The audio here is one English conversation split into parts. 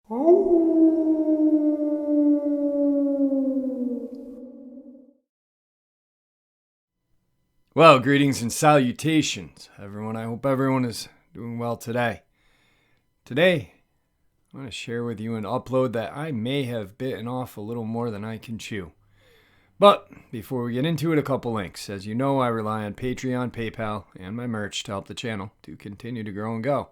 Well, greetings and salutations, everyone. I hope everyone is doing well today. Today, I'm going to share with you an upload that I may have bitten off a little more than I can chew. But before we get into it, a couple links. As you know, I rely on Patreon, PayPal, and my merch to help the channel to continue to grow and go.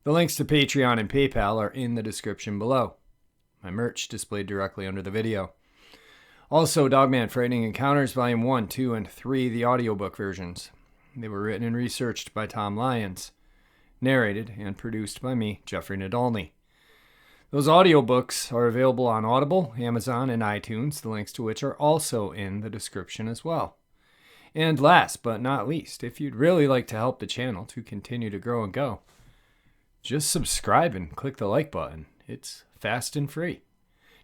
The links to Patreon and PayPal are in the description below. My merch displayed directly under the video. Also, Dogman Frightening Encounters Volume 1, 2, and 3, the audiobook versions. They were written and researched by Tom Lyons, narrated and produced by me, Jeffrey Nadolny. Those audiobooks are available on Audible, Amazon, and iTunes, the links to which are also in the description as well. And last but not least, if you'd really like to help the channel to continue to grow and go, just subscribe and click the like button. It's fast and free.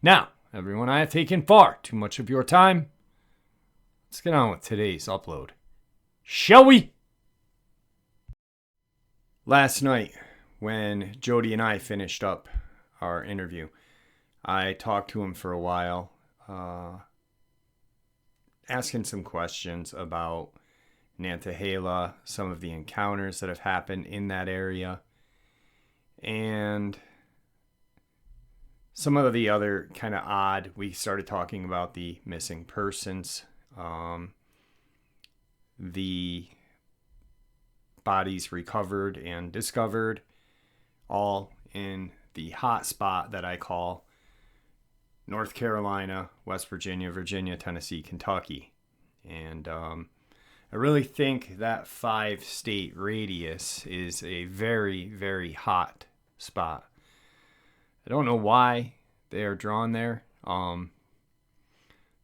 Now, everyone, I have taken far too much of your time. Let's get on with today's upload. Shall we? Last night, when Jody and I finished up our interview, I talked to him for a while, asking some questions about Nantahala, some of the encounters that have happened in that area, and some of the other kind of odd, we started talking about the missing persons, the bodies recovered and discovered, all in the hot spot that I call North Carolina, West Virginia, Virginia, Tennessee, Kentucky. And I really think that 5-state radius is a very, very hot spot. I don't know why they are drawn there.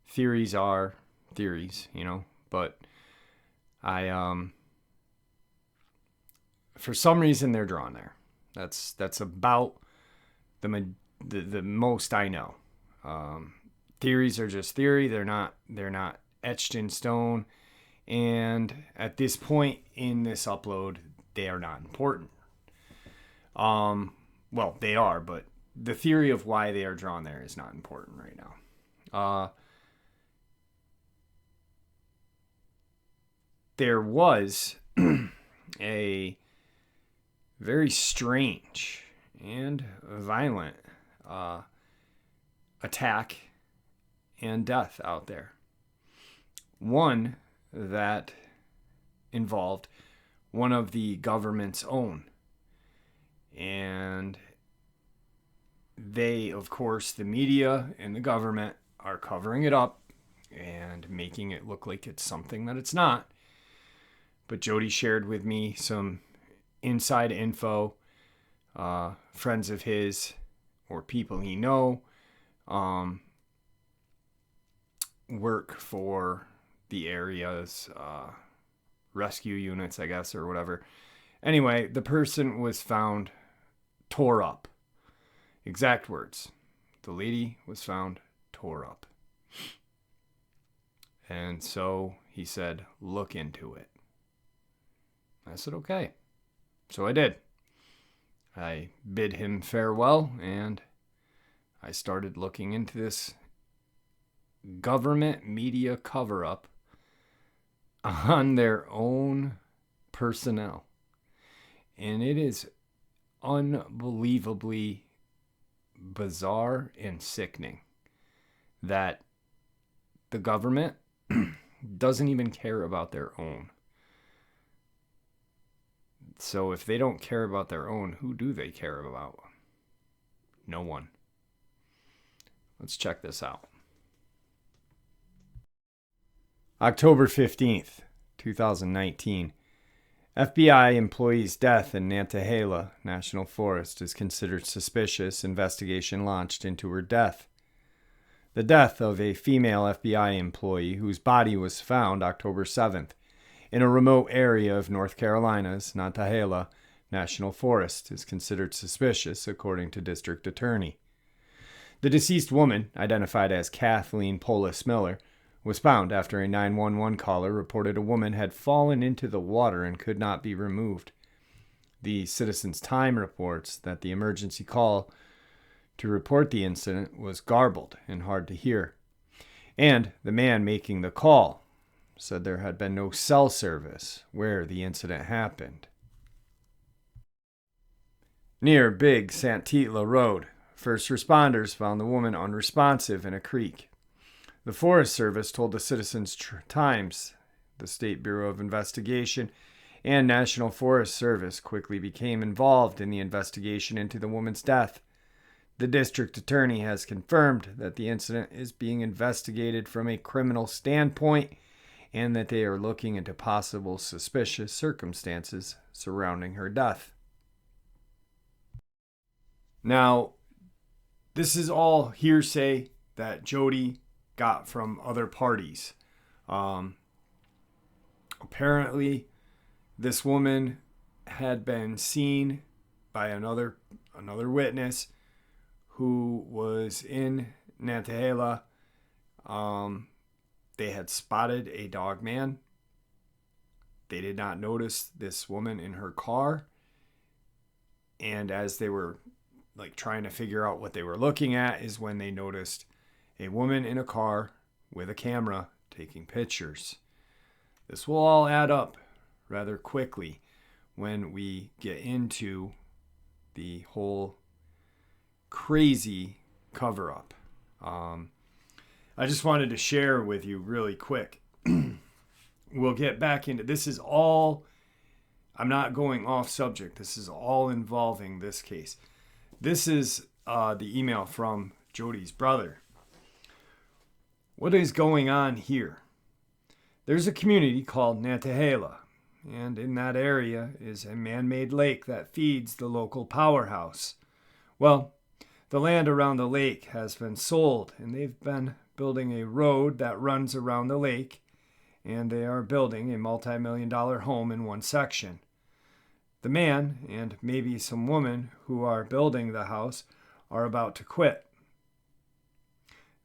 Theories are theories, but for some reason they're drawn there. That's about the most I know. Theories are just theory. They're not etched in stone. And at this point in this upload, they are not important. Well, they are, but the theory of why they are drawn there is not important right now. There was a very strange and violent attack and death out there. One that involved one of the government's own. And they, of course, the media and the government are covering it up and making it look like it's something that it's not. But Jody shared with me some inside info, friends of his or people he know work for the area's rescue units, I guess, or whatever. Anyway, the person was found tore up. Exact words. The lady was found tore up. And so he said, look into it. I said, okay. So I did. I bid him farewell, and I started looking into this government media cover-up on their own personnel. And it is unbelievably bizarre and sickening that the government doesn't even care about their own. So if they don't care about their own, who do they care about? No one. Let's check this out. October 15th, 2019. FBI employee's death in Nantahala National Forest is considered suspicious. Investigation launched into her death. The death of a female FBI employee whose body was found October 7th in a remote area of North Carolina's Nantahala National Forest is considered suspicious, according to District Attorney. The deceased woman, identified as Kathleen Polis Miller, was found after a 911 caller reported a woman had fallen into the water and could not be removed. The Citizen's Time reports that the emergency call to report the incident was garbled and hard to hear. And the man making the call said there had been no cell service where the incident happened. Near Big Santitla Road, first responders found the woman unresponsive in a creek. The Forest Service told the Citizens Times the State Bureau of Investigation and National Forest Service quickly became involved in the investigation into the woman's death. The district attorney has confirmed that the incident is being investigated from a criminal standpoint and that they are looking into possible suspicious circumstances surrounding her death. Now, this is all hearsay that Jody got from other parties. Apparently, this woman had been seen by another witness who was in Nantahala. They had spotted a Dogman. They did not notice this woman in her car. And as they were trying to figure out what they were looking at is when they noticed a woman in a car with a camera taking pictures. This will all add up rather quickly when we get into the whole crazy cover-up. I just wanted to share with you really quick. We'll get back into this. Is all, I'm not going off subject. This is all involving this case. This is the email from Jody's brother. What is going on here? There's a community called Nantahala, and in that area is a man-made lake that feeds the local powerhouse. Well, the land around the lake has been sold, and they've been building a road that runs around the lake, and they are building a multi-million-dollar home in one section. The man and maybe some women who are building the house are about to quit.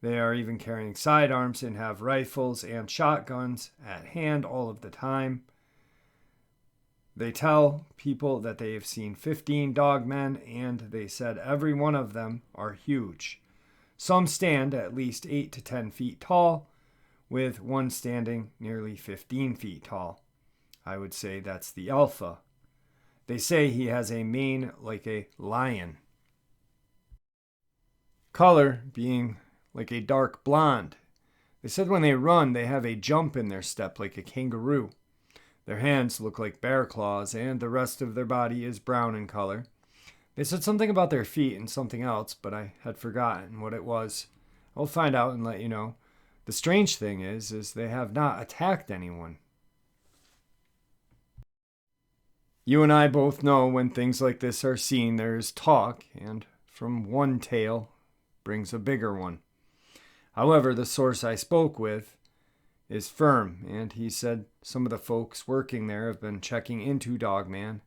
They are even carrying sidearms and have rifles and shotguns at hand all of the time. They tell people that they have seen 15 dogmen, and they said every one of them are huge. Some stand at least 8 to 10 feet tall, with one standing nearly 15 feet tall. I would say that's the alpha. They say he has a mane like a lion. Color being like a dark blonde. They said when they run, they have a jump in their step like a kangaroo. Their hands look like bear claws, and the rest of their body is brown in color. They said something about their feet and something else, but I had forgotten what it was. I'll find out and let you know. The strange thing is they have not attacked anyone. You and I both know when things like this are seen, there is talk, and from one tale brings a bigger one. However, the source I spoke with is firm, and he said some of the folks working there have been checking into Dogman.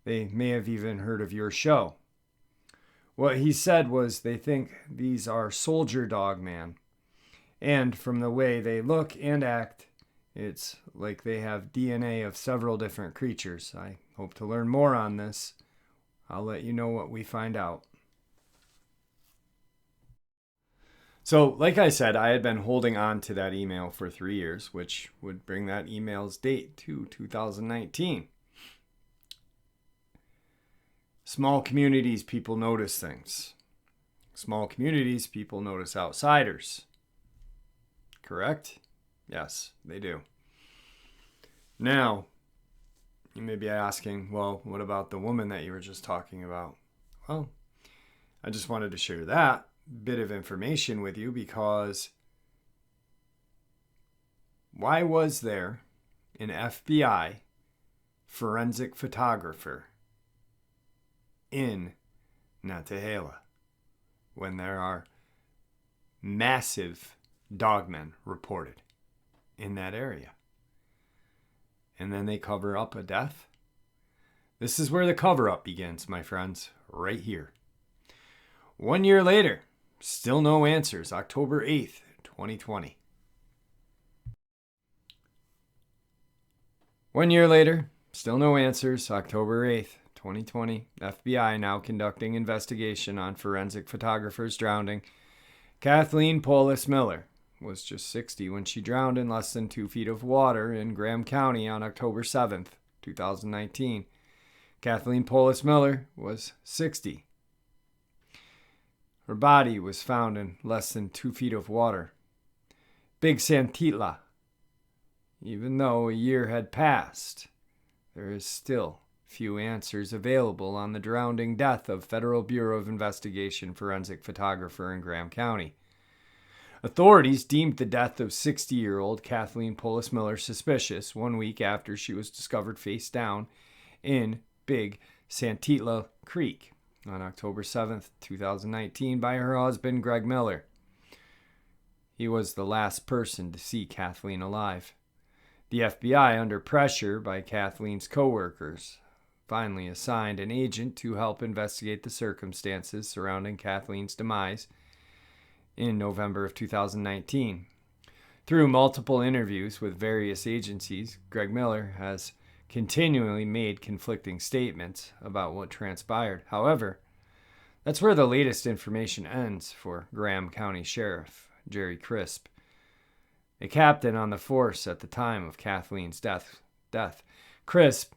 They may have even heard of your show. What he said was they think these are soldier Dogman, and from the way they look and act, it's like they have DNA of several different creatures. I hope to learn more on this. I'll let you know what we find out. So, like I said, I had been holding on to that email for 3 years, which would bring that email's date to 2019. Small communities, people notice things. Small communities, people notice outsiders. Correct? Yes, they do. Now, you may be asking, well, what about the woman that you were just talking about? Well, I just wanted to share that bit of information with you because why was there an FBI forensic photographer in Nantahala when there are massive dogmen reported in that area? And then they cover up a death? This is where the cover-up begins, my friends, right here. 1 year later, still no answers, October 8th, 2020. 1 year later, still no answers, October 8th, 2020, FBI now conducting investigation on forensic photographer's drowning. Kathleen Polis Miller was just 60 when she drowned in less than 2 feet of water in Graham County on October 7th, 2019. Kathleen Polis Miller was 60. Her body was found in less than 2 feet of water. Big Santitla. Even though a year had passed, there is still few answers available on the drowning death of Federal Bureau of Investigation forensic photographer in Graham County. Authorities deemed the death of 60-year-old Kathleen Polis Miller suspicious 1 week after she was discovered face down in Big Santitla Creek on October 7th, 2019 by her husband, Greg Miller. He was the last person to see Kathleen alive. The FBI, under pressure by Kathleen's co-workers, finally assigned an agent to help investigate the circumstances surrounding Kathleen's demise in November of 2019. Through multiple interviews with various agencies, Greg Miller has continually made conflicting statements about what transpired. However, that's where the latest information ends for Graham County Sheriff Jerry Crisp, a captain on the force at the time of Kathleen's death. Crisp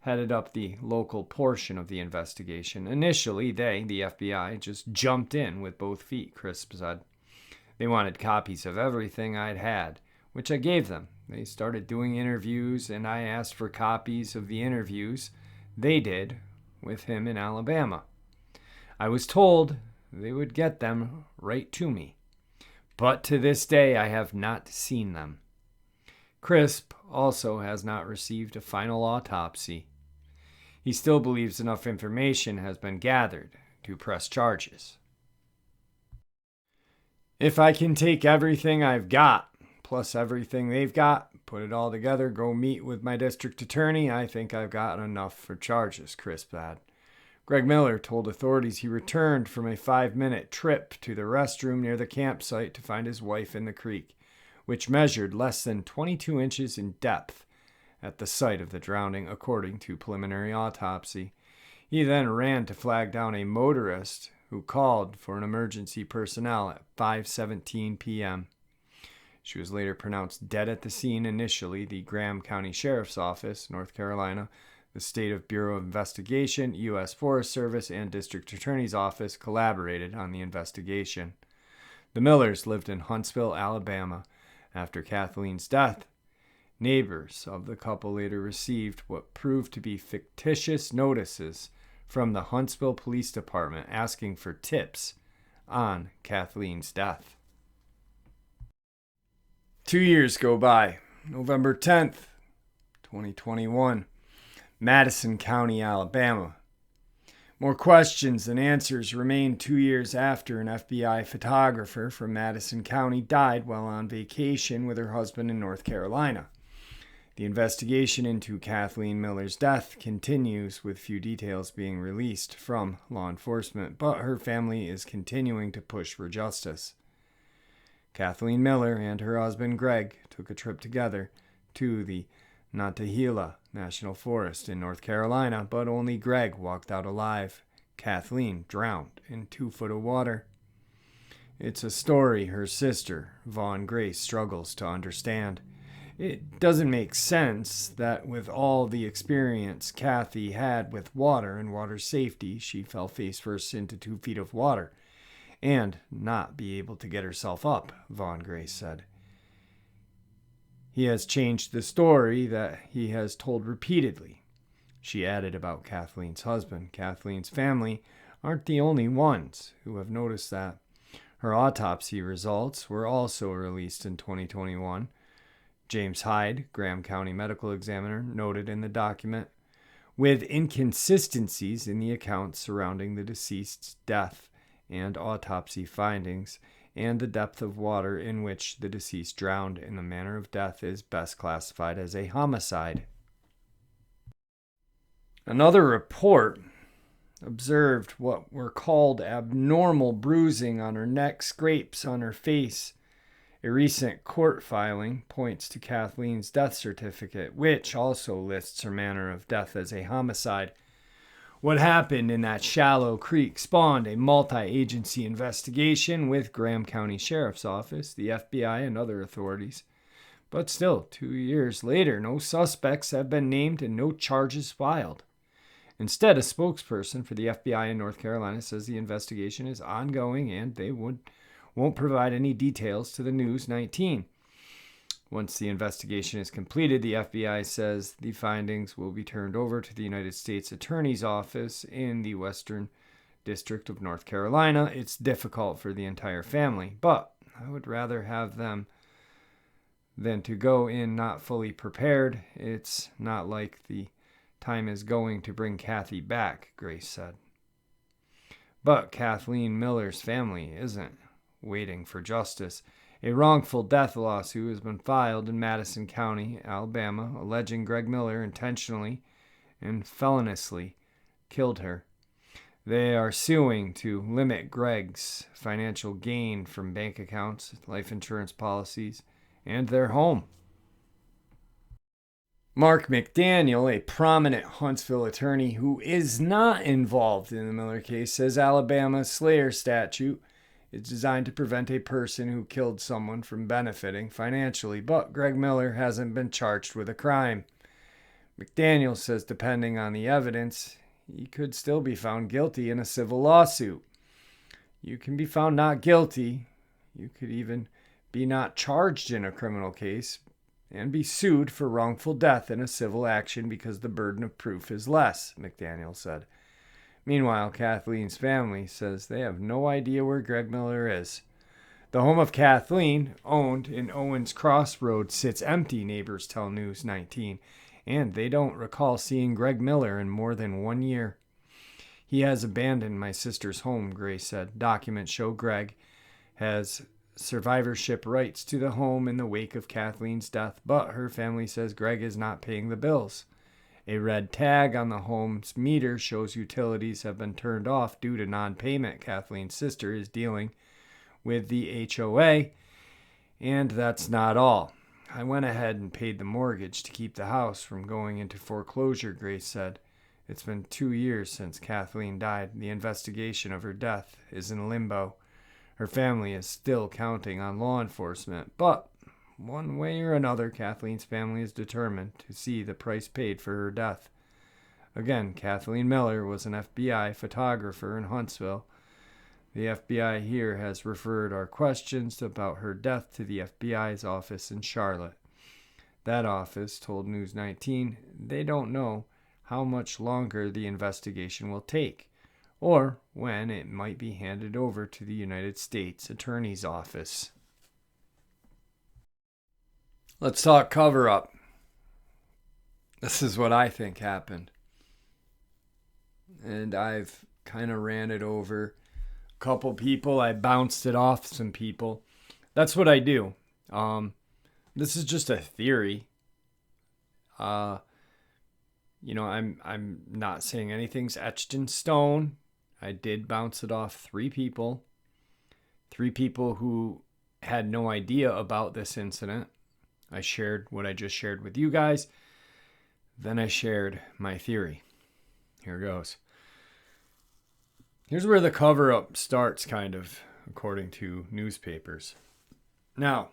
headed up the local portion of the investigation. Initially, the FBI, just jumped in with both feet, Crisp said. They wanted copies of everything I'd had, which I gave them. They started doing interviews, and I asked for copies of the interviews they did with him in Alabama. I was told they would get them right to me. But to this day, I have not seen them. Crisp also has not received a final autopsy. He still believes enough information has been gathered to press charges. If I can take everything I've got, plus everything they've got, put it all together, go meet with my district attorney, I think I've got enough for charges, Crisp said. Greg Miller told authorities he returned from a 5-minute trip to the restroom near the campsite to find his wife in the creek, which measured less than 22 inches in depth at the site of the drowning, according to preliminary autopsy. He then ran to flag down a motorist who called for an emergency personnel at 5:17 p.m. She was later pronounced dead at the scene. Initially, the Graham County Sheriff's Office, North Carolina, the State Bureau of Investigation, U.S. Forest Service, and District Attorney's Office collaborated on the investigation. The Millers lived in Huntsville, Alabama. After Kathleen's death, neighbors of the couple later received what proved to be fictitious notices from the Huntsville Police Department asking for tips on Kathleen's death. 2 years go by. November 10th, 2021. Madison County, Alabama. More questions than answers remain 2 years after an FBI photographer from Madison County died while on vacation with her husband in North Carolina. The investigation into Kathleen Miller's death continues, with few details being released from law enforcement, but her family is continuing to push for justice. Kathleen Miller and her husband Greg took a trip together to the Nantahala National Forest in North Carolina, but only Greg walked out alive. Kathleen drowned in 2 foot of water. It's a story her sister, Vaughn Grace, struggles to understand. It doesn't make sense that with all the experience Kathy had with water and water safety, she fell face first into 2 feet of water and not be able to get herself up, Vaughn Grace said. He has changed the story that he has told repeatedly. She added about Kathleen's husband. Kathleen's family aren't the only ones who have noticed that. Her autopsy results were also released in 2021. James Hyde, Graham County medical examiner, noted in the document, with inconsistencies in the accounts surrounding the deceased's death and autopsy findings, and the depth of water in which the deceased drowned in the manner of death is best classified as a homicide. Another report observed what were called abnormal bruising on her neck, scrapes on her face. A recent court filing points to Kathleen's death certificate, which also lists her manner of death as a homicide. What happened in that shallow creek spawned a multi-agency investigation with Graham County Sheriff's Office, the FBI, and other authorities. But still, 2 years later, no suspects have been named and no charges filed. Instead, a spokesperson for the FBI in North Carolina says the investigation is ongoing and they won't provide any details to the News 19. Once the investigation is completed, the FBI says the findings will be turned over to the United States Attorney's Office in the Western District of North Carolina. It's difficult for the entire family, but I would rather have them than to go in not fully prepared. It's not like the time is going to bring Kathy back, Grace said. But Kathleen Miller's family isn't waiting for justice. A wrongful death lawsuit has been filed in Madison County, Alabama, alleging Greg Miller intentionally and feloniously killed her. They are suing to limit Greg's financial gain from bank accounts, life insurance policies, and their home. Mark McDaniel, a prominent Huntsville attorney who is not involved in the Miller case, says Alabama's Slayer statute is designed to prevent a person who killed someone from benefiting financially, but Greg Miller hasn't been charged with a crime. McDaniel says depending on the evidence, he could still be found guilty in a civil lawsuit. You can be found not guilty. You could even be not charged in a criminal case and be sued for wrongful death in a civil action because the burden of proof is less, McDaniel said. Meanwhile, Kathleen's family says they have no idea where Greg Miller is. The home of Kathleen, owned in Owens Crossroad, sits empty, neighbors tell News 19, and they don't recall seeing Greg Miller in more than 1 year. He has abandoned my sister's home, Grace said. Documents show Greg has survivorship rights to the home in the wake of Kathleen's death, but her family says Greg is not paying the bills. A red tag on the home's meter shows utilities have been turned off due to non-payment. Kathleen's sister is dealing with the HOA, and that's not all. I went ahead and paid the mortgage to keep the house from going into foreclosure, Grace said. It's been 2 years since Kathleen died. The investigation of her death is in limbo. Her family is still counting on law enforcement, but one way or another, Kathleen's family is determined to see the price paid for her death. Again, Kathleen Miller was an FBI photographer in Huntsville. The FBI here has referred our questions about her death to the FBI's office in Charlotte. That office told News 19 they don't know how much longer the investigation will take, or when it might be handed over to the United States Attorney's Office. Let's talk cover-up. This is what I think happened. And I've kind of ran it over a couple people. I bounced it off some people. That's what I do. This is just a theory. I'm not saying anything's etched in stone. I did bounce it off 3 people. 3 people who had no idea about this incident. I shared what I just shared with you guys. Then I shared my theory. Here goes. Here's where the cover-up starts, kind of, according to newspapers. Now,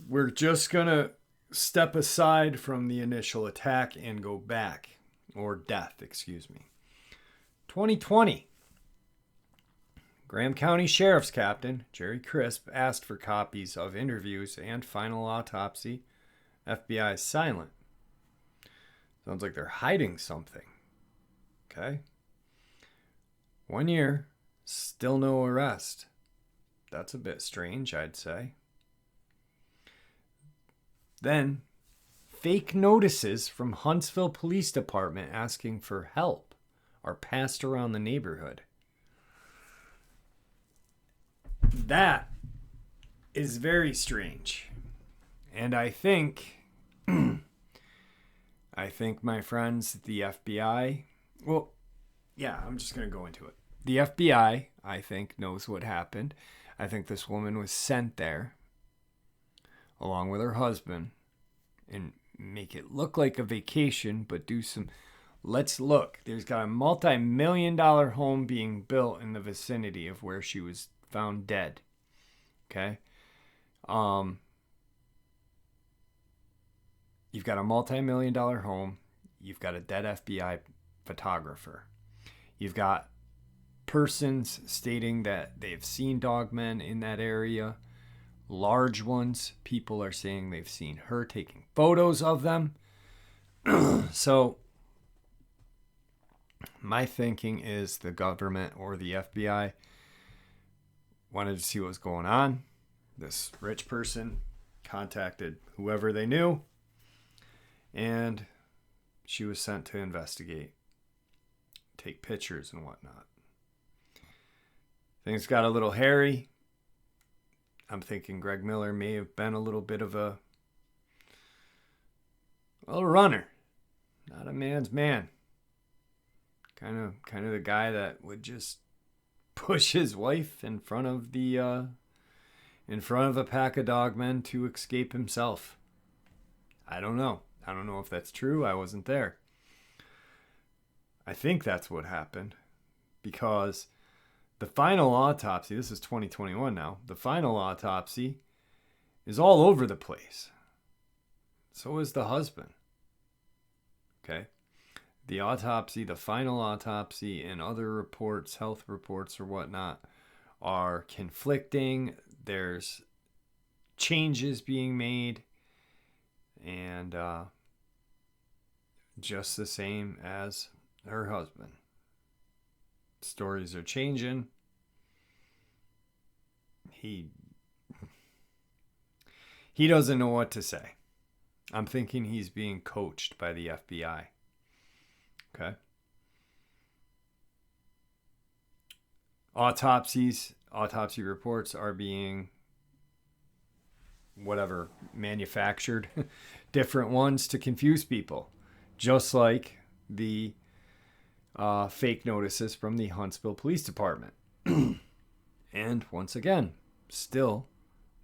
we're just going to step aside from the initial attack and go back, or death, 2020. Graham County Sheriff's Captain Jerry Crisp asked for copies of interviews and final autopsy. FBI is silent. Sounds like they're hiding something. Okay. 1 year, still no arrest. That's a bit strange, I'd say. Then, fake notices from Huntsville Police Department asking for help are passed around the neighborhood. That is very strange. And I think, my friends, the FBI, I'm just going to go into it. The FBI, I think, knows what happened. I think this woman was sent there along with her husband and make it look like a vacation, but do some Let's look. There's got a multi-million-dollar home being built in the vicinity of where she was found dead. Okay. You've got a multi-million-dollar home. You've got a dead FBI photographer. You've got persons stating that they've seen dogmen in that area. Large ones. People are saying they've seen her taking photos of them. So my thinking is the government or the FBI wanted to see what was going on. This rich person contacted whoever they knew, and she was sent to investigate, take pictures and whatnot. Things got a little hairy. I'm thinking Greg Miller may have been a little bit of a runner, not a man's man. Kind of the guy that would just push his wife in front of a pack of dogmen to escape himself. I don't know. I don't know if that's true. I wasn't there. I think that's what happened, because the final autopsy, this is 2021 now, the final autopsy is all over the place. So is the husband. Okay? The final autopsy and other reports, health reports or whatnot, are conflicting. There's changes being made, and just the same as her husband. Stories are changing. He doesn't know what to say. I'm thinking he's being coached by the FBI. Okay. Autopsy reports are being manufactured, different ones to confuse people, just like the fake notices from the Huntsville Police Department. And once again, still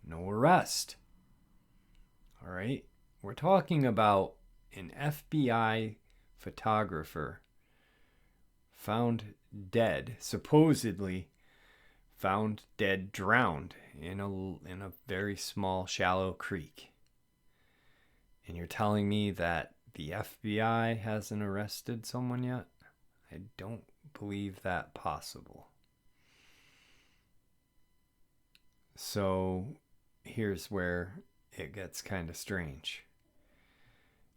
no arrest. All right. We're talking about an FBI photographer found dead, supposedly found dead, drowned in a very small, shallow creek. And you're telling me that the FBI hasn't arrested someone yet? I don't believe that possible. So here's where it gets kind of strange.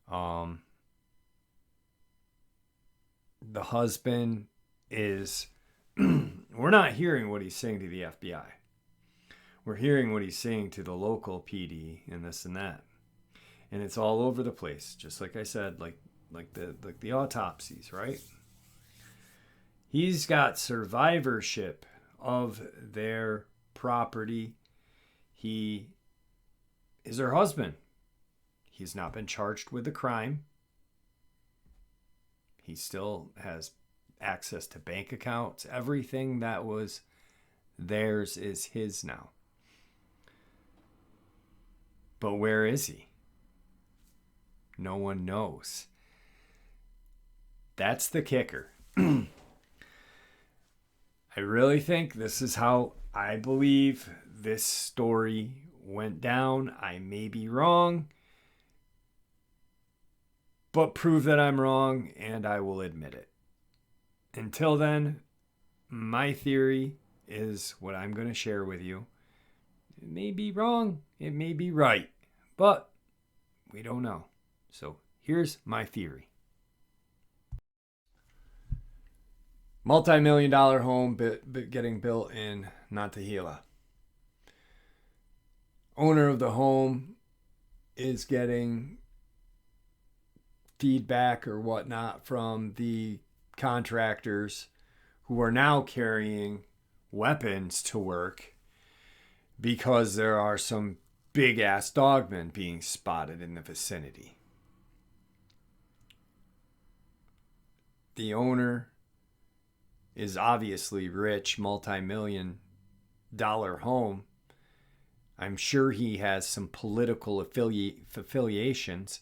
The husband is we're not hearing what he's saying to the FBI. We're hearing what he's saying to the local PD and this and that. And it's all over the place, just like I said, like the autopsies, right? He's got survivorship of their property. He is her husband. He's not been charged with a crime. He still has access to bank accounts. Everything that was theirs is his now. But where is he? No one knows. That's the kicker. I really think this is how I believe this story went down. I may be wrong, but prove that I'm wrong and I will admit it. Until then, my theory is what I'm going to share with you. It may be wrong, it may be right, but we don't know. So here's my theory. Multi-million-dollar home getting built in Nantahala. Owner of the home is getting feedback or whatnot from the contractors who are now carrying weapons to work because there are some big-ass dogmen being spotted in the vicinity. The owner is obviously rich, multi-million-dollar home. I'm sure he has some political affiliations.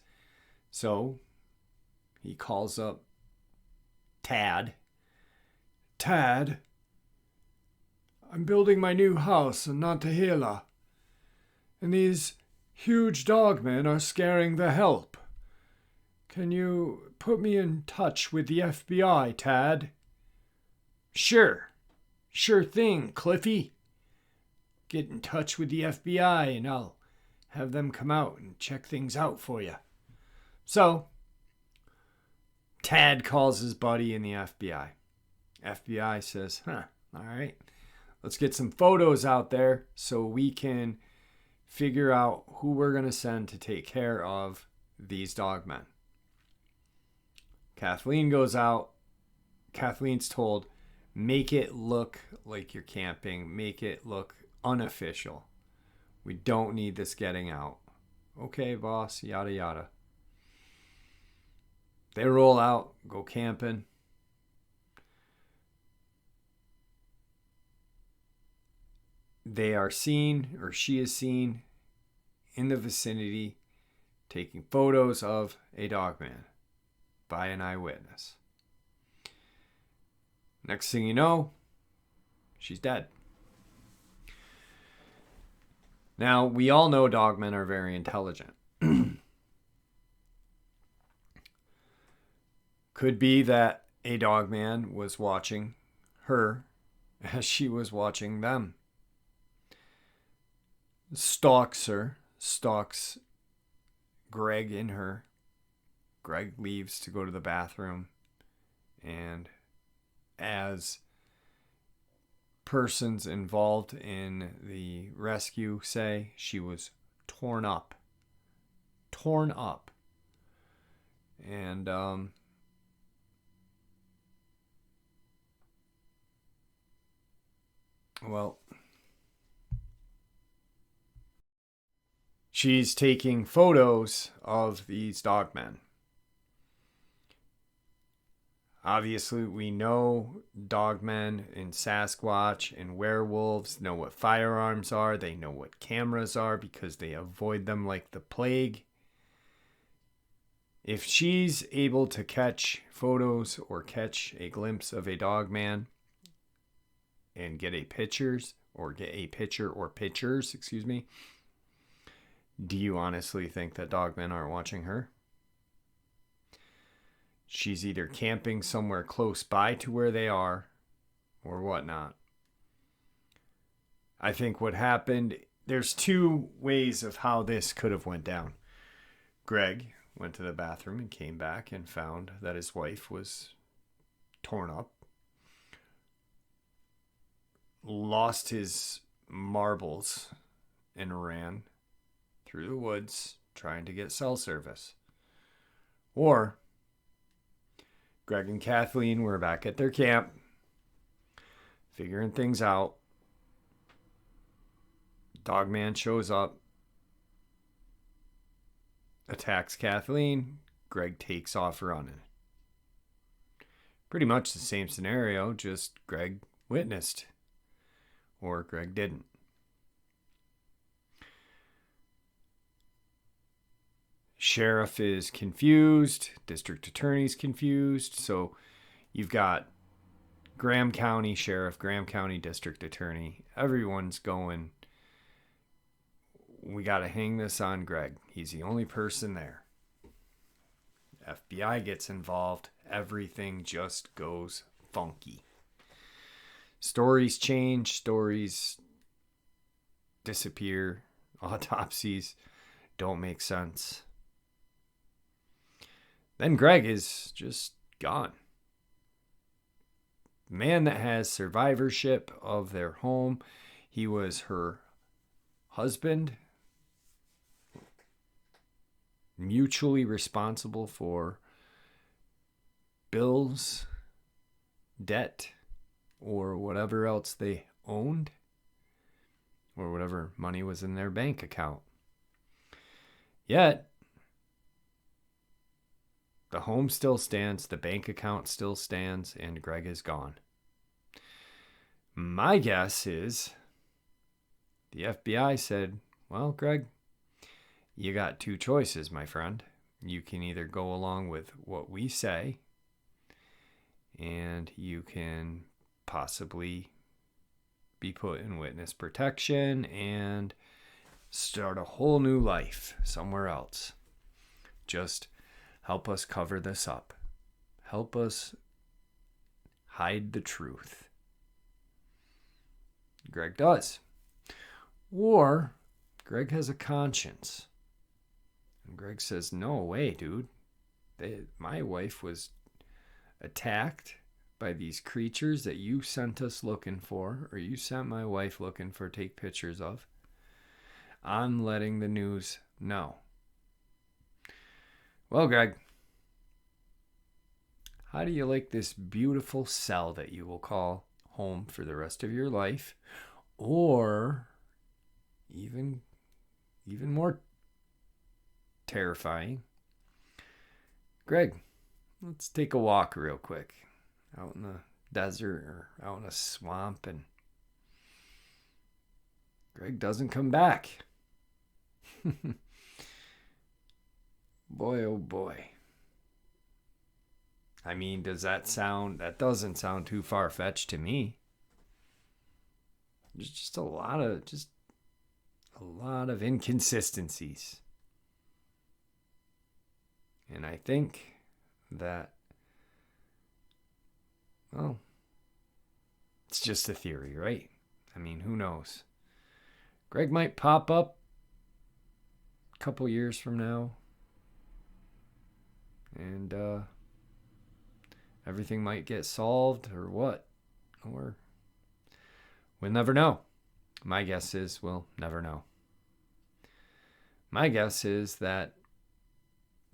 So he calls up Tad. Tad, I'm building my new house in Nantahila, and these huge dogmen are scaring the help. Can you put me in touch with the FBI, Tad? Sure thing, Cliffy. Get in touch with the FBI and I'll have them come out and check things out for you. So, Tad calls his buddy in the FBI. FBI says, all right, let's get some photos out there so we can figure out who we're going to send to take care of these dogmen. Kathleen goes out. Kathleen's told, make it look like you're camping. Make it look unofficial. We don't need this getting out. Okay, boss, yada yada. They roll out, go camping. They are seen, or she is seen, in the vicinity taking photos of a dogman by an eyewitness. Next thing you know, she's dead. Now, we all know dogmen are very intelligent. Could be that a dogman was watching her as she was watching them. Stalks her, stalks Greg in her. Greg leaves to go to the bathroom, and as persons involved in the rescue say, she was torn up. And well, she's taking photos of these dogmen. Obviously, we know dogmen and Sasquatch and werewolves know what firearms are. They know what cameras are because they avoid them like the plague. If she's able to catch photos or catch a glimpse of a dogman and get a pictures, do you honestly think that dogmen aren't watching her? She's either camping somewhere close by to where they are or whatnot. I think what happened, there's two ways of how this could have went down. Greg went to the bathroom and came back and found that his wife was torn up. Lost his marbles and ran through the woods trying to get cell service. Or Greg and Kathleen were back at their camp, figuring things out. Dogman shows up, attacks Kathleen. Greg takes off running. Pretty much the same scenario, just Greg witnessed, or Greg didn't. Sheriff is confused. District attorney's confused. So you've got Graham County Sheriff, Graham County District Attorney. Everyone's going, we got to hang this on Greg. He's the only person there. FBI gets involved. Everything just goes funky. Stories change. Stories disappear. Autopsies don't make sense. Then Greg is just gone. Man that has survivorship of their home. He was her husband, mutually responsible for bills, debt, or whatever else they owned, or whatever money was in their bank account. Yet, the home still stands, the bank account still stands, and Greg is gone. My guess is the FBI said, well, Greg, you got two choices, my friend. You can either go along with what we say and you can possibly be put in witness protection and start a whole new life somewhere else. Just help us cover this up. Help us hide the truth. Greg does. Or Greg has a conscience. And Greg says, no way, dude. My wife was attacked by these creatures that you sent us looking for, or you sent my wife looking for, take pictures of. I'm letting the news know. Well, Greg, how do you like this beautiful cell that you will call home for the rest of your life? Or even more terrifying, Greg, let's take a walk real quick out in the desert or out in a swamp, and Greg doesn't come back. Boy, oh boy. I mean, that doesn't sound too far-fetched to me. There's just a lot of inconsistencies. And I think that, well, it's just a theory, right? I mean, who knows? Greg might pop up a couple years from now, and everything might get solved, or what? Or we'll never know. My guess is we'll never know. My guess is that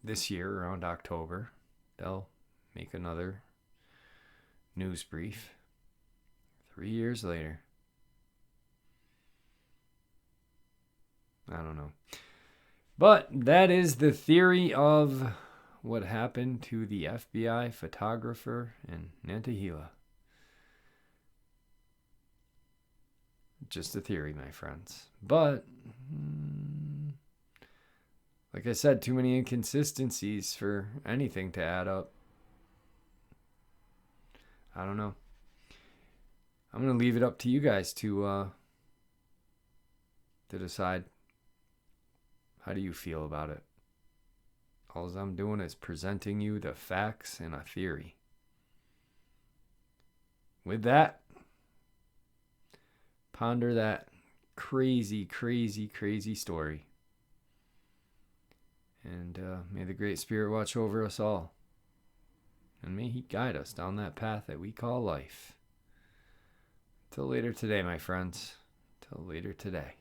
this year, around October, they'll make another news brief 3 years later. I don't know. But that is the theory of what happened to the FBI photographer in Nantahala. Just a theory, my friends. But, like I said, too many inconsistencies for anything to add up. I don't know. I'm going to leave it up to you guys to decide. How do you feel about it? All I'm doing is presenting you the facts and a theory. With that, ponder that crazy, crazy, crazy story. And may the Great Spirit watch over us all. And may He guide us down that path that we call life. Till later today, my friends. Till later today.